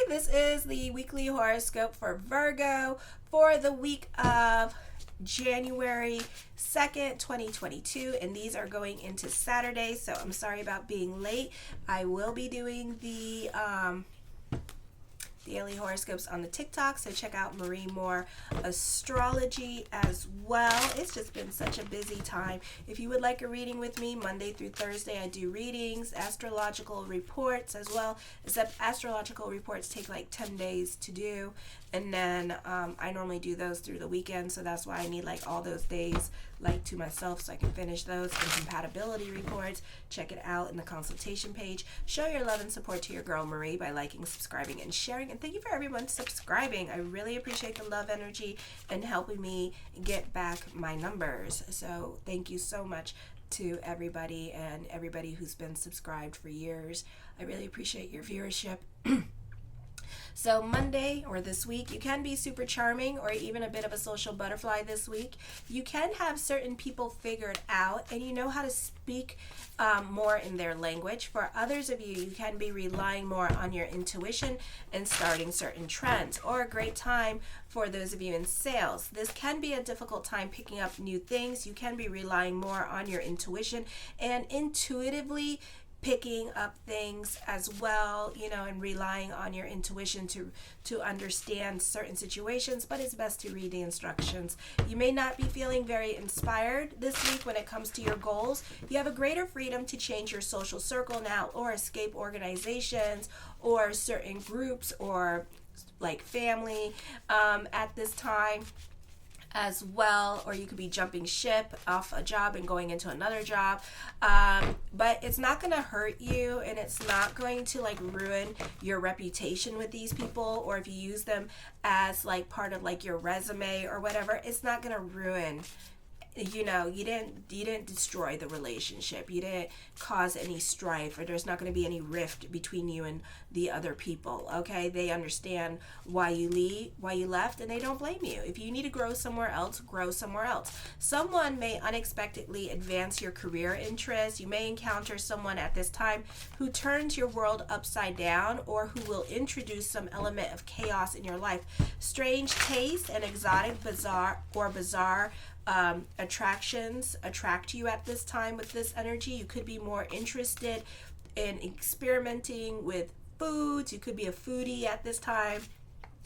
this is the weekly horoscope for Virgo for the week of January 2nd, 2022, and these are going into Saturday, so I'm sorry about being late. I will be doing the daily horoscopes on the TikTok, so check out Marie Moore Astrology as well. It's just been such a busy time. If you would like a reading with me, Monday through Thursday I do readings, astrological reports as well, except astrological reports take like 10 days to do, and then I normally do those through the weekend, so that's why I need like all those days like to myself so I can finish those. And compatibility reports, check it out in the consultation page. Show your love and support to your girl Marie by liking, subscribing, and sharing. And thank you for everyone subscribing. I really appreciate the love energy and helping me get back my numbers. So thank you so much to everybody and everybody who's been subscribed for years. I really appreciate your viewership. So Monday or this week, you can be super charming or even a bit of a social butterfly this week. You can have certain people figured out and you know how to speak more in their language. For others of you, you can be relying more on your intuition and starting certain trends, or a great time for those of you in sales. This can be a difficult time picking up new things. You can be relying more on your intuition and intuitively picking up things as well, and relying on your intuition to understand certain situations, but it's best to read the instructions. You may not be feeling very inspired this week when it comes to your goals. You have a greater freedom to change your social circle now or escape organizations or certain groups or like family at this time as well, or you could be jumping ship off a job and going into another job, but it's not going to hurt you, and it's not going to like ruin your reputation with these people, or if you use them as like part of like your resume or whatever, it's not going to ruin, you didn't destroy the relationship, you didn't cause any strife, or there's not going to be any rift between you and the other people. Okay, they understand why you left, and they don't blame you. If you need to grow somewhere else, grow somewhere else. Someone may unexpectedly advance your career interests. You may encounter someone at this time who turns your world upside down, or who will introduce some element of chaos in your life. Strange tastes and exotic, bizarre attractions attract you at this time with this energy. You could be more interested in experimenting with foods. You could be a foodie at this time.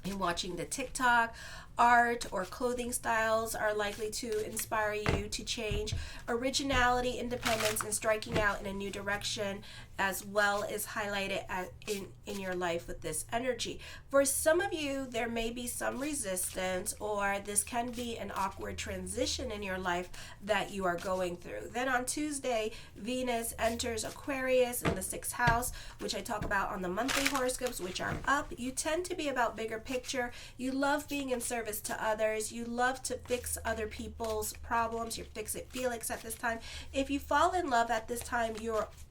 And watching the TikTok, art or clothing styles are likely to inspire you to change. Originality, independence, and striking out in a new direction as well is highlighted in your life with this energy. For some of you, there may be some resistance, or this can be an awkward transition in your life that you are going through. Then on Tuesday, Venus enters Aquarius in the 6th house, which I talk about on the monthly horoscopes, which are up. You tend to be about bigger picture. You love being in service to others. You love to fix other people's problems. You're fix-it-Felix at this time. If you fall in love at this time,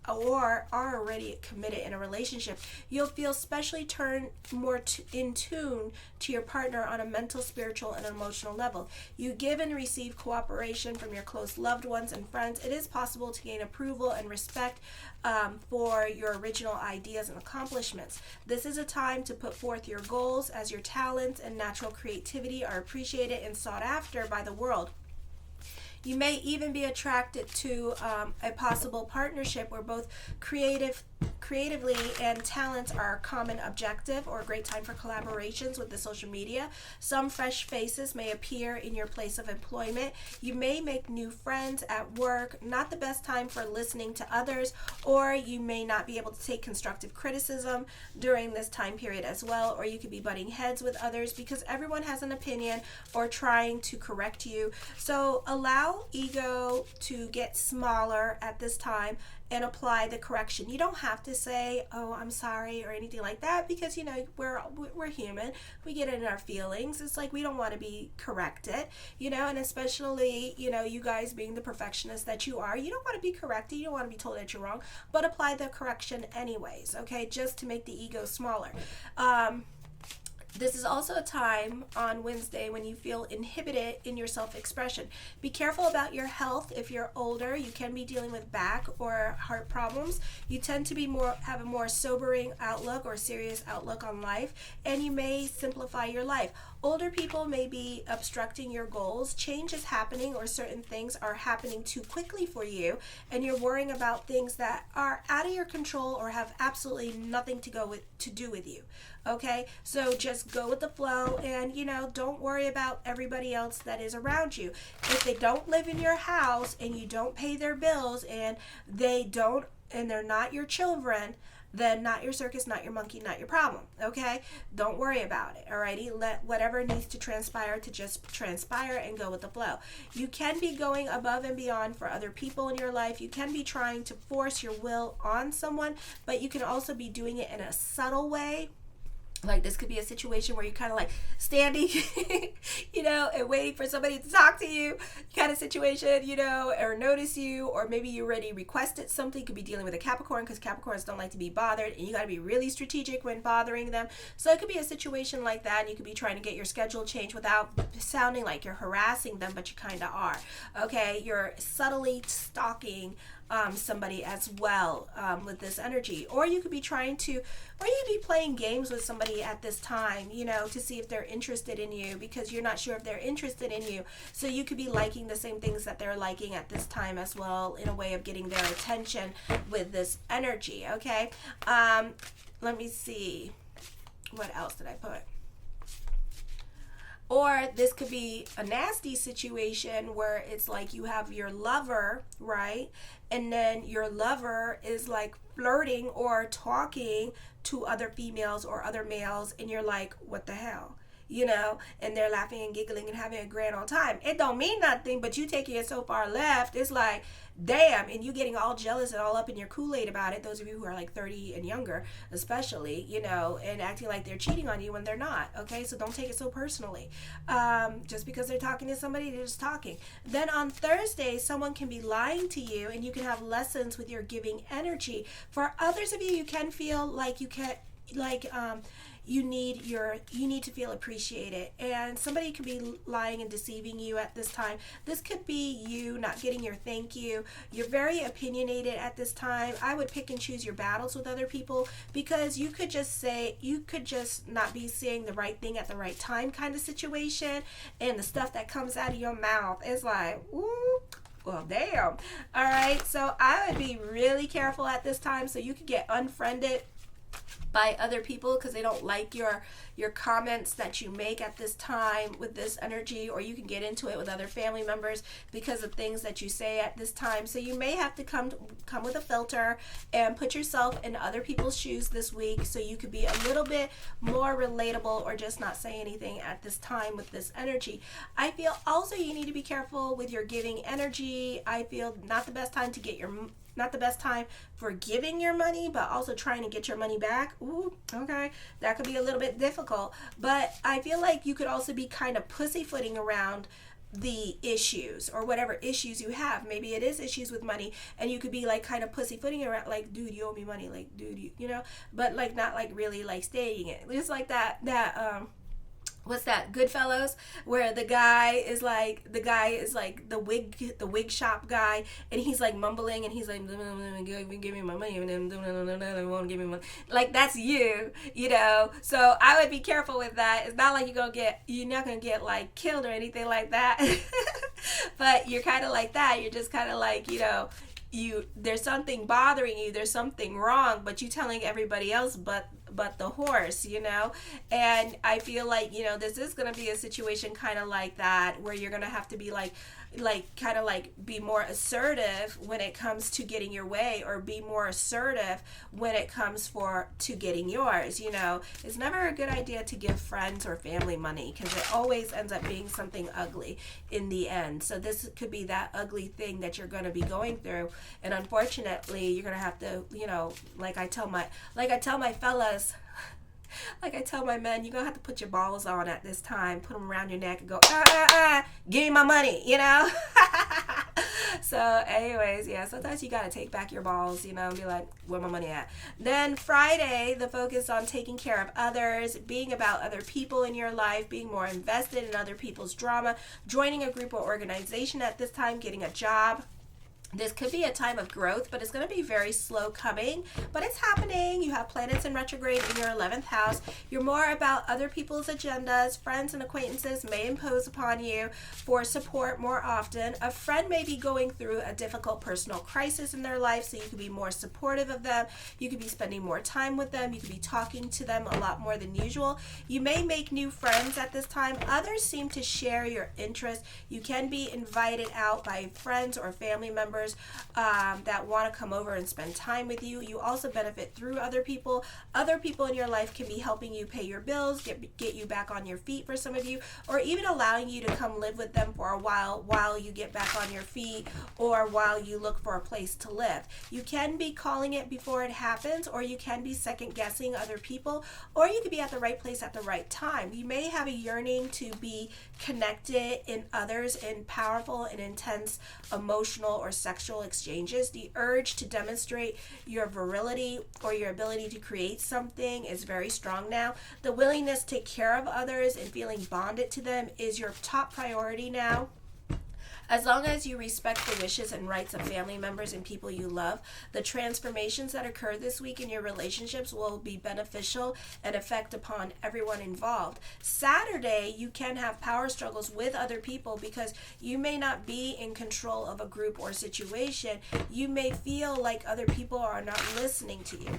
or are already committed in a relationship, you'll feel specially turned more in tune to your partner on a mental, spiritual, and emotional level. You give and receive cooperation from your close loved ones and friends. It is possible to gain approval and respect for your original ideas and accomplishments. This is a time to put forth your goals, as your talents and natural creativity are appreciated and sought after by the world. You may even be attracted to a possible partnership where both creatively and talents are a common objective, or a great time for collaborations with the social media. Some fresh faces may appear in your place of employment. You may make new friends at work. Not the best time for listening to others, or you may not be able to take constructive criticism during this time period as well, or you could be butting heads with others because everyone has an opinion or trying to correct you. So allow ego to get smaller at this time and apply the correction. You don't have to say, "Oh, I'm sorry," or anything like that, because we're human. We get in our feelings. It's like we don't want to be corrected, and especially, you guys being the perfectionist that you are, you don't want to be corrected. You don't want to be told that you're wrong, but apply the correction anyways, okay, just to make the ego smaller. This is also a time on Wednesday when you feel inhibited in your self-expression. Be careful about your health. If you're older, you can be dealing with back or heart problems. You tend to have a more sobering outlook or serious outlook on life, and you may simplify your life. Older people may be obstructing your goals. Change is happening, or certain things are happening too quickly for you, and you're worrying about things that are out of your control or have absolutely nothing to do with you. Okay, so just go with the flow, and don't worry about everybody else that is around you. If they don't live in your house and you don't pay their bills, and they're not your children, then not your circus, not your monkey, not your problem. Okay, don't worry about it. Alrighty, let whatever needs to transpire to just transpire and go with the flow. You can be going above and beyond for other people in your life. You can be trying to force your will on someone, but you can also be doing it in a subtle way. Like, this could be a situation where you're kind of like standing, and waiting for somebody to talk to you, kind of situation, or notice you, or maybe you already requested something. You could be dealing with a Capricorn, because Capricorns don't like to be bothered, and you got to be really strategic when bothering them. So it could be a situation like that, and you could be trying to get your schedule changed without sounding like you're harassing them, but you kind of are. Okay, you're subtly stalking somebody as well with this energy. Or you could be playing games with somebody at this time, to see if they're interested in you, because you're not sure if they're interested in you. So you could be liking the same things that they're liking at this time as well, in a way of getting their attention with this energy. Okay, let me see, what else did I put? Or this could be a nasty situation where it's like you have your lover, right? And then your lover is like flirting or talking to other females or other males, and you're like, what the hell? And they're laughing and giggling and having a grand old time. It don't mean nothing, but you taking it so far left, it's like, damn, and you getting all jealous and all up in your Kool-Aid about it. Those of you who are like 30 and younger, especially, and acting like they're cheating on you when they're not. Okay, so don't take it so personally. Just because they're talking to somebody, they're just talking. Then on Thursday, someone can be lying to you, and you can have lessons with your giving energy. For others of you, you can feel like you can't, you need to feel appreciated, and somebody could be lying and deceiving you at this time. This could be you not getting your thank you. You're very opinionated at this time. I would pick and choose your battles with other people, because you could just not be saying the right thing at the right time kind of situation, and the stuff that comes out of your mouth is like, ooh, well, damn. All right, so I would be really careful at this time. So you could get unfriended by other people because they don't like your comments that you make at this time with this energy, or you can get into it with other family members because of things that you say at this time. So you may have to come with a filter and put yourself in other people's shoes this week, so you could be a little bit more relatable, or just not say anything at this time with this energy. I feel also you need to be careful with your giving energy. I feel not the best time for giving your money, but also trying to get your money back. Ooh, okay, that could be a little bit difficult. But I feel like you could also be kind of pussyfooting around the issues, or whatever issues you have. Maybe it is issues with money, and you could be like kind of pussyfooting around, like, dude, you owe me money, like, dude, but like not like really like stating it. Just like that what's that, Goodfellas, where the guy is like the wig shop guy, and he's like mumbling, and he's like, give me my money, and then won't give me money. Like, that's you, So I would be careful with that. It's not like you're not gonna get like killed or anything like that, but you're kind of like that. You're just kind of like, there's something bothering you, there's something wrong, but you telling everybody else but the horse, and I feel like, this is going to be a situation kind of like that, where you're going to have to be be more assertive when it comes to getting your way, or be more assertive when it comes to getting yours. It's never a good idea to give friends or family money, because it always ends up being something ugly in the end. So this could be that ugly thing that you're going to be going through, and unfortunately you're going to have to, like I tell my fellas, like I tell my men, you're going to have to put your balls on at this time, put them around your neck and go, give me my money, So anyways, yeah, sometimes you got to take back your balls, and be like, where my money at? Then Friday, the focus on taking care of others, being about other people in your life, being more invested in other people's drama, joining a group or organization at this time, getting a job. This could be a time of growth, but it's going to be very slow coming, but it's happening. You have planets in retrograde in your 11th house. You're more about other people's agendas. Friends and acquaintances may impose upon you for support more often. A friend may be going through a difficult personal crisis in their life, so you could be more supportive of them. You could be spending more time with them. You could be talking to them a lot more than usual. You may make new friends at this time. Others seem to share your interests. You can be invited out by friends or family members that want to come over and spend time with you. You also benefit through other people. Other people in your life can be helping you pay your bills, get you back on your feet for some of you, or even allowing you to come live with them for a while you get back on your feet, or while you look for a place to live. You can be calling it before it happens, or you can be second guessing other people, or you could be at the right place at the right time. You may have a yearning to be connected in others in powerful and intense emotional or sexual exchanges. The urge to demonstrate your virility or your ability to create something is very strong now. The willingness to take care of others and feeling bonded to them is your top priority now. As long as you respect the wishes and rights of family members and people you love, the transformations that occur this week in your relationships will be beneficial and affect upon everyone involved. Saturday, you can have power struggles with other people because you may not be in control of a group or situation. You may feel like other people are not listening to you.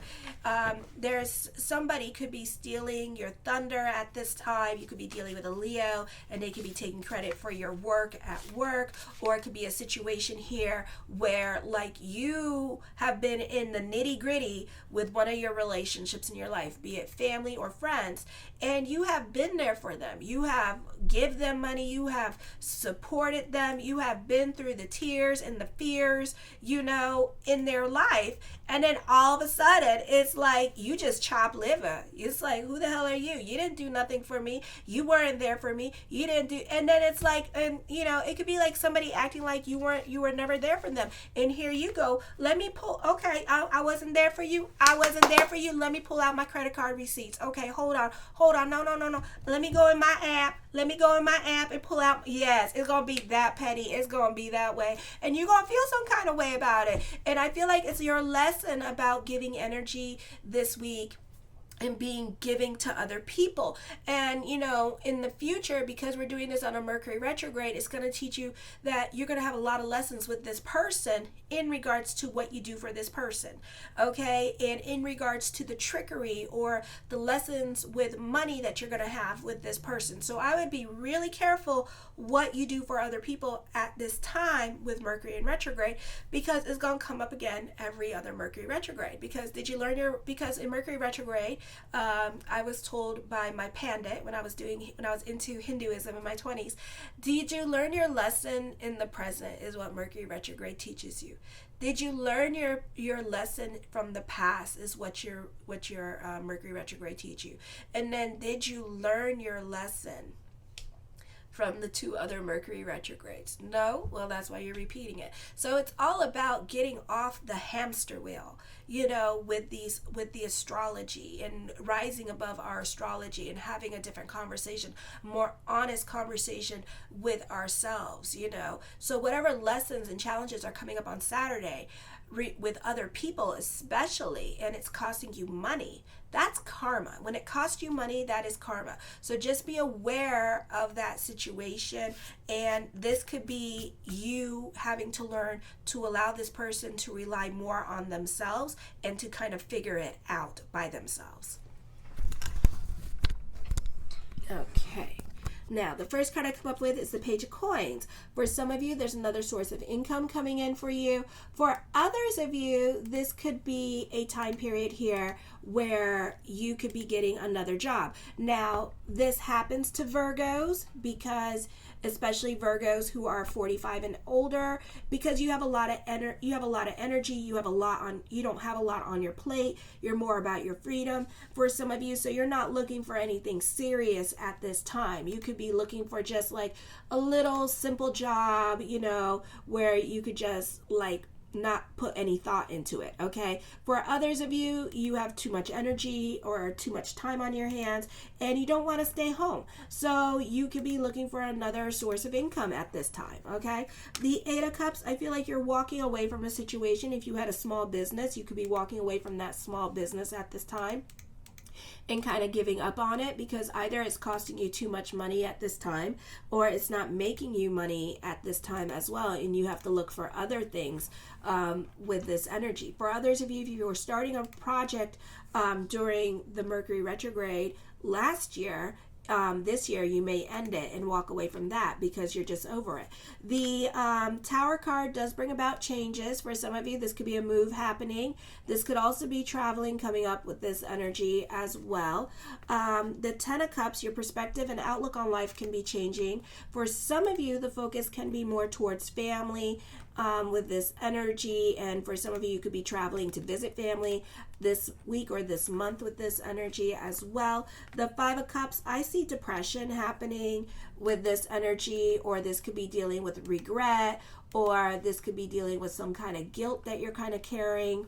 There's somebody could be stealing your thunder at this time. You could be dealing with a Leo and they could be taking credit for your work at work. Or it could be a situation here where like you have been in the nitty gritty with one of your relationships in your life, be it family or friends, and you have been there for them. You have give them money. You have supported them. You have been through the tears and the fears, in their life. And then all of a sudden, it's like you just chop liver. It's like, who the hell are you? You didn't do nothing for me. You weren't there for me. You didn't do. And then it's like, it could be like somebody acting like you were never there for them. And here you go. Let me pull. Okay, I wasn't there for you. I wasn't there for you. Let me pull out my credit card receipts. Okay, hold on. No. Let me go in my app. And pull out. Yes, it's going to be that petty. It's going to be that way. And you're going to feel some kind of way about it. And I feel like it's your lesson about giving energy this week and being giving to other people. And in the future, because we're doing this on a Mercury retrograde, it's going to teach you that you're going to have a lot of lessons with this person in regards to what you do for this person, okay? And in regards to the trickery or the lessons with money that you're going to have with this person. So I would be really careful what you do for other people at this time with Mercury in retrograde, because it's going to come up again every other Mercury retrograde. Because because in Mercury retrograde, I was told by my pandit when I was into Hinduism in my 20s, did you learn your lesson in the present is what Mercury retrograde teaches you. Did you learn your lesson from the past is what your Mercury retrograde teach you. And then did you learn your lesson from the two other Mercury retrogrades? No? Well, that's why you're repeating it. So it's all about getting off the hamster wheel, with the astrology and rising above our astrology and having a different conversation, more honest conversation with ourselves, So whatever lessons and challenges are coming up on Saturday with other people especially, and it's costing you money, that's karma. When it costs you money, that is karma. So just be aware of that situation. And this could be you having to learn to allow this person to rely more on themselves and to kind of figure it out by themselves. Okay. Now, the first card I come up with is the Page of Coins. For some of you, there's another source of income coming in for you. For others of you, this could be a time period here where you could be getting another job. Now, this happens to Virgos because especially Virgos who are 45 and older, because you have a lot of energy, you don't have a lot on your plate. You're more about your freedom for some of you, so you're not looking for anything serious at this time. You could be looking for just like a little simple job, where you could just like not put any thought into it. Okay, for others of you, you have too much energy or too much time on your hands and you don't want to stay home, so you could be looking for another source of income at this time. Okay, the Eight of Cups, I feel like you're walking away from a situation. If you had a small business, you could be walking away from that small business at this time and kind of giving up on it, because either it's costing you too much money at this time or it's not making you money at this time as well, and you have to look for other things with this energy. For others of you, if you were starting a project during the Mercury retrograde last year, this year you may end it and walk away from that because you're just over it. The Tower card does bring about changes. For some of you, this could be a move happening. This could also be traveling coming up with this energy as well. The Ten of Cups, your perspective and outlook on life can be changing. For some of you, the focus can be more towards family with this energy, and for some of you, you could be traveling to visit family this week or this month with this energy as well. The Five of Cups, I see depression happening with this energy, or this could be dealing with regret, or this could be dealing with some kind of guilt that you're kind of carrying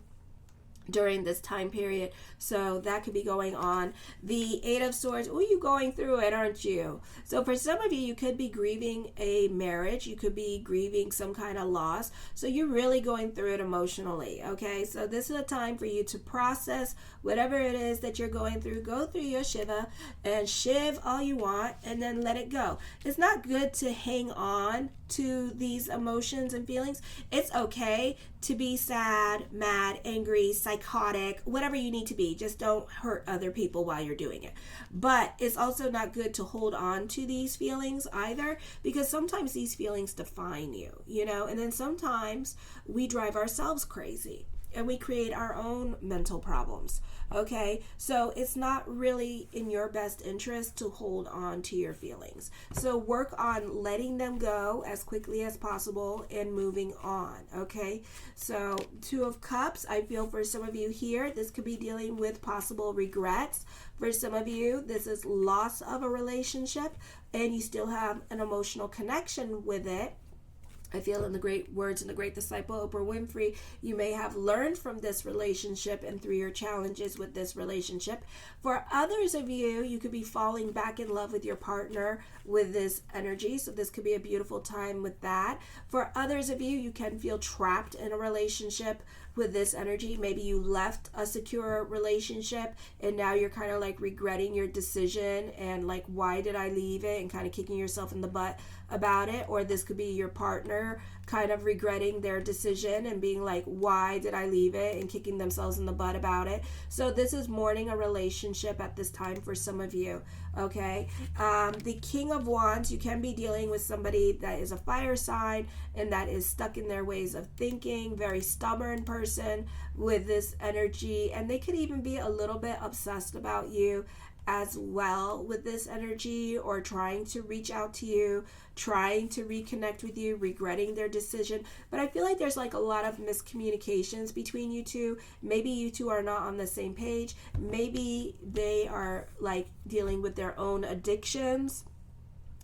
during this time period. So that could be going on. The Eight of Swords, you going through it, aren't you? So for some of you, you could be grieving a marriage. You could be grieving some kind of loss. So you're really going through it emotionally, okay? So this is a time for you to process whatever it is that you're going through. Go through your Shiva and shiv all you want and then let it go. It's not good to hang on to these emotions and feelings. It's okay to be sad, mad, angry, psychotic, whatever you need to be. Just don't hurt other people while you're doing it. But it's also not good to hold on to these feelings either, because sometimes these feelings define you, and then sometimes we drive ourselves crazy and we create our own mental problems. Okay, so it's not really in your best interest to hold on to your feelings. So work on letting them go as quickly as possible and moving on. Okay, so Two of Cups, I feel for some of you here, this could be dealing with possible regrets. For some of you, this is loss of a relationship and you still have an emotional connection with it. I feel in the great words and the great disciple Oprah Winfrey, you may have learned from this relationship and through your challenges with this relationship. For others of you, you could be falling back in love with your partner with this energy. So this could be a beautiful time with that. For others of you, you can feel trapped in a relationship with this energy. Maybe you left a secure relationship and now you're kind of like regretting your decision and like, why did I leave it, and kind of kicking yourself in the butt about it. Or this could be your partner kind of regretting their decision and being like, why did I leave it, and kicking themselves in the butt about it. So this is mourning a relationship at this time for some of you. Okay, the King of Wands, you can be dealing with somebody that is a fire sign and that is stuck in their ways of thinking, very stubborn person with this energy, and they could even be a little bit obsessed about you as well with this energy, or trying to reach out to you, trying to reconnect with you, regretting their decision. But I feel like there's like a lot of miscommunications between you two. Maybe you two are not on the same page. Maybe they are like dealing with their own addictions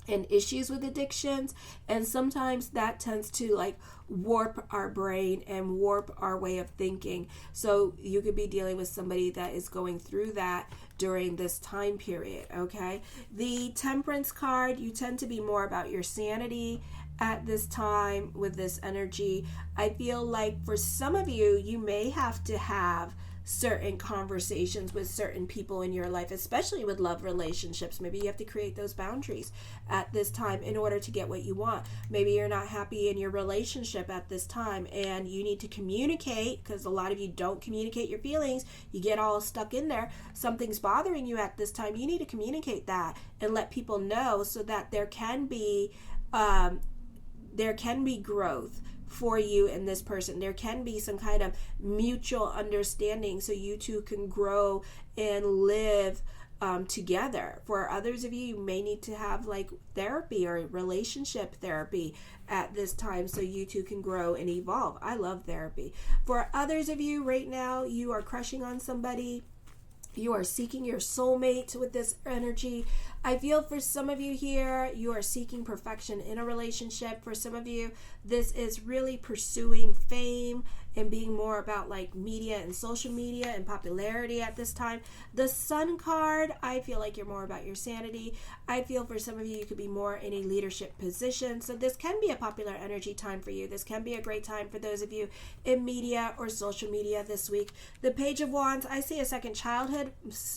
and issues with addictions, and sometimes that tends to like warp our brain and warp our way of thinking. So you could be dealing with somebody that is going through that during this time period. Okay, the Temperance card, you tend to be more about your sanity at this time with this energy. I feel like for some of you, you may have to have certain conversations with certain people in your life, especially with love relationships. Maybe you have to create those boundaries at this time in order to get what you want. Maybe you're not happy in your relationship at this time and you need to communicate, because a lot of you don't communicate your feelings. You get all stuck in there. Something's bothering you at this time. You need to communicate that and let people know, so that there can be growth for you and this person. There can be some kind of mutual understanding so you two can grow and live together. For others of you, you may need to have like therapy or relationship therapy at this time so you two can grow and evolve. I love therapy. For others of you right now, you are crushing on somebody You are seeking your soulmate with this energy. I feel for some of you here, you are seeking perfection in a relationship. For some of you, this is really pursuing fame and being more about like media and social media and popularity at this time. The Sun card, I feel like you're more about your sanity. I feel for some of you, you could be more in a leadership position. So this can be a popular energy time for you. This can be a great time for those of you in media or social media this week. The Page of Wands, I see a second childhood.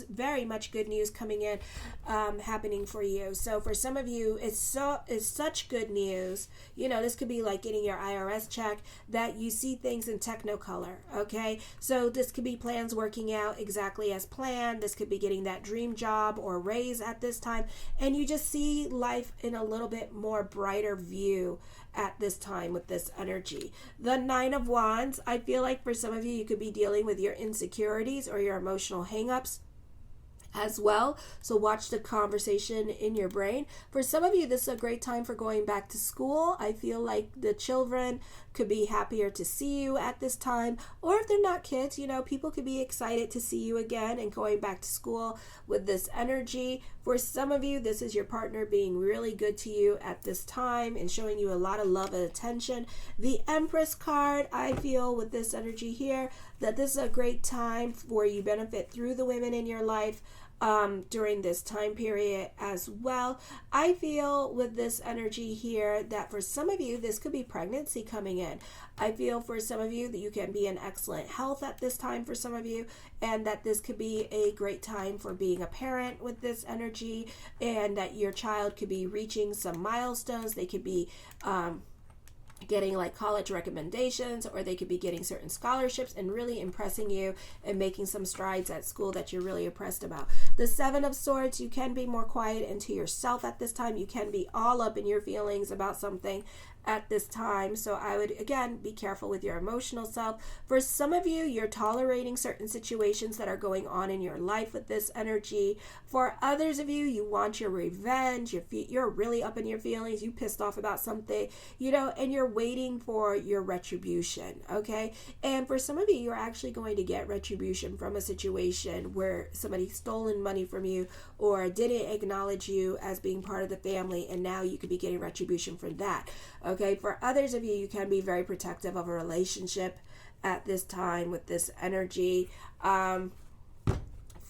Very much good news coming in, happening for you. So for some of you, it's such good news. You know, this could be like getting your IRS check, that you see things in technicolor. Okay, so this could be plans working out exactly as planned. This could be getting that dream job or raise at this time, and you just see life in a little bit more brighter view at this time with this energy. The Nine of Wands, I feel like for some of you, you could be dealing with your insecurities or your emotional hangups as well. So watch the conversation in your brain. For some of you, this is a great time for going back to school. I feel like the children could be happier to see you at this time, or if they're not kids, you know, people could be excited to see you again and going back to school with this energy. For some of you, this is your partner being really good to you at this time and showing you a lot of love and attention. The Empress card, I feel with this energy here, that this is a great time where you benefit through the women in your life during this time period as well. I feel with this energy here that for some of you, this could be pregnancy coming in. I feel for some of you that you can be in excellent health at this time for some of you, and that this could be a great time for being a parent with this energy, and that your child could be reaching some milestones. They could be getting like college recommendations, or they could be getting certain scholarships and really impressing you and making some strides at school that you're really impressed about. The Seven of Swords, you can be more quiet and to yourself at this time. You can be all up in your feelings about something at this time. So I would, again, be careful with your emotional self. For some of you, you're tolerating certain situations that are going on in your life with this energy. For others of you, you want your revenge. You're really up in your feelings. You pissed off about something, you know, and you're waiting for your retribution, okay? And for some of you, you're actually going to get retribution from a situation where somebody stolen money from you or didn't acknowledge you as being part of the family, and now you could be getting retribution for that. Okay, for others of you, you can be very protective of a relationship at this time with this energy.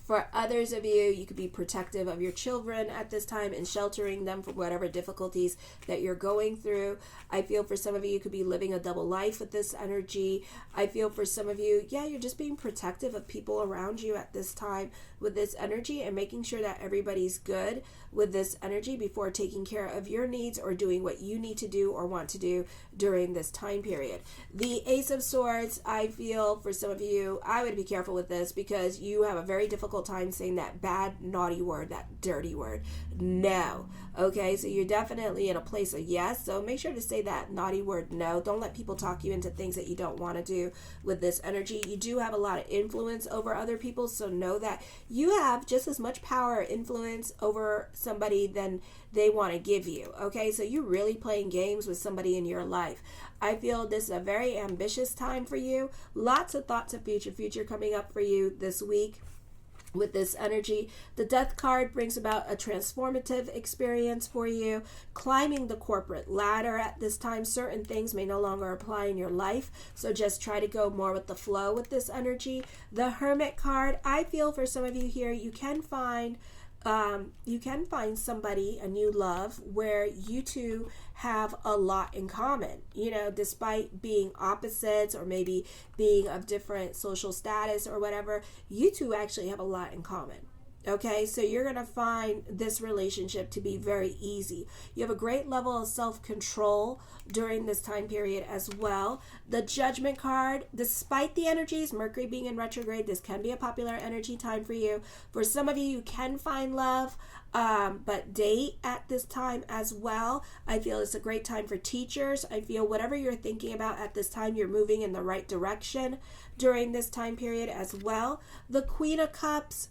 For others of you, you could be protective of your children at this time and sheltering them from whatever difficulties that you're going through. I feel for some of you, you could be living a double life with this energy. I feel for some of you, yeah, you're just being protective of people around you at this time with this energy and making sure that everybody's good with this energy before taking care of your needs or doing what you need to do or want to do during this time period. The Ace of Swords, I feel for some of you, I would be careful with this because you have a very difficult time saying that bad, naughty word, that dirty word. No. Okay, so you're definitely in a place of yes. So make sure to say that naughty word no. Don't let people talk you into things that you don't want to do with this energy. You do have a lot of influence over other people, so know that you have just as much power or influence over somebody than they want to give you. Okay, so you're really playing games with somebody in your life. I feel this is a very ambitious time for you. Lots of thoughts of future coming up for you this week. With this energy, the Death card brings about a transformative experience for you, climbing the corporate ladder at this time. Certain things may no longer apply in your life, so just try to go more with the flow with this energy. The Hermit card, I feel for some of you here, you can find somebody, a new love, where you two have a lot in common, you know, despite being opposites or maybe being of different social status or whatever. You two actually have a lot in common. Okay, so you're going to find this relationship to be very easy. You have a great level of self-control during this time period as well. The Judgment card, despite the energies, Mercury being in retrograde, this can be a popular energy time for you. For some of you, you can find love, but date at this time as well. I feel it's a great time for teachers. I feel whatever you're thinking about at this time, you're moving in the right direction during this time period as well. The Queen of Cups,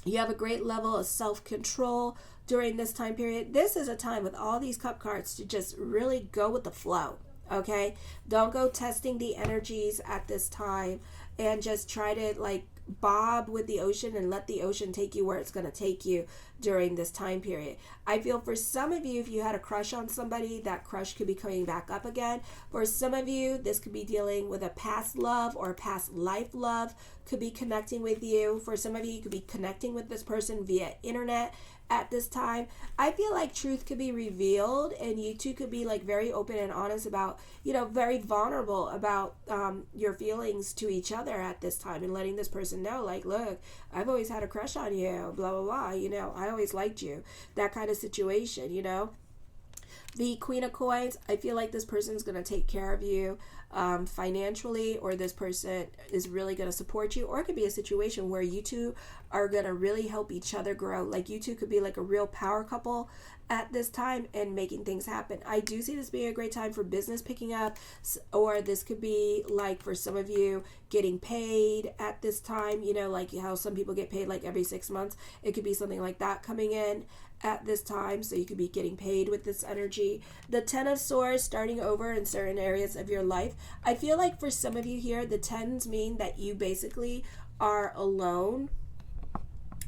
you have a great level of self-control during this time period. This is a time with all these cup cards to just really go with the flow, okay? Don't go testing the energies at this time and just try to like bob with the ocean and let the ocean take you where it's going to take you during this time period. I feel for some of you, if you had a crush on somebody, that crush could be coming back up again. For some of you, this could be dealing with a past love or a past life love could be connecting with you. For some of you, you could be connecting with this person via internet at this time. I feel like truth could be revealed, and you two could be like very open and honest about, very vulnerable about your feelings to each other at this time, and letting this person know, like, look, I've always had a crush on you, blah blah blah, I always liked you, that kind of situation. The Queen of Coins, I feel like this person is going to take care of you financially, or this person is really going to support you, or it could be a situation where you two are going to really help each other grow. Like, you two could be like a real power couple at this time and making things happen. I do see this being a great time for business picking up, or this could be like for some of you getting paid at this time, like how some people get paid like every 6 months. It could be something like that coming in at this time, so you could be getting paid with this energy. The Ten of Swords, starting over in certain areas of your life. I feel like for some of you here, the tens mean that you basically are alone,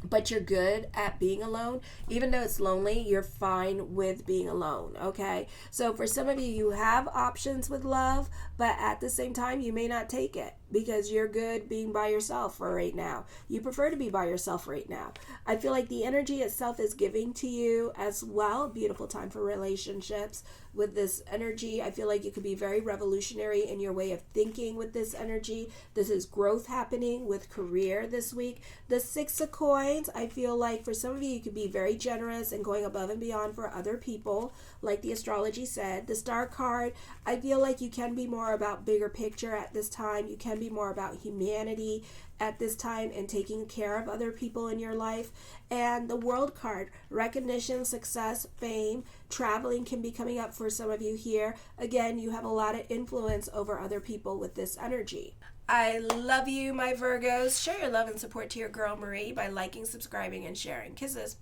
but you're good at being alone. Even though it's lonely, you're fine with being alone, okay? So for some of you, you have options with love, but at the same time, you may not take it because you're good being by yourself for right now. You prefer to be by yourself right now. I feel like the energy itself is giving to you as well. Beautiful time for relationships with this energy. I feel like you could be very revolutionary in your way of thinking with this energy. This is growth happening with career this week. The Six of Coins, I feel like for some of you, you could be very generous and going above and beyond for other people, like the astrology said. The Star card, I feel like you can be more about bigger picture at this time. You can be more about humanity at this time and taking care of other people in your life. And the World card, recognition, success, fame, traveling can be coming up for some of you here. Again, you have a lot of influence over other people with this energy. I love you, my Virgos. Show your love and support to your girl Marie by liking, subscribing, and sharing. Kisses.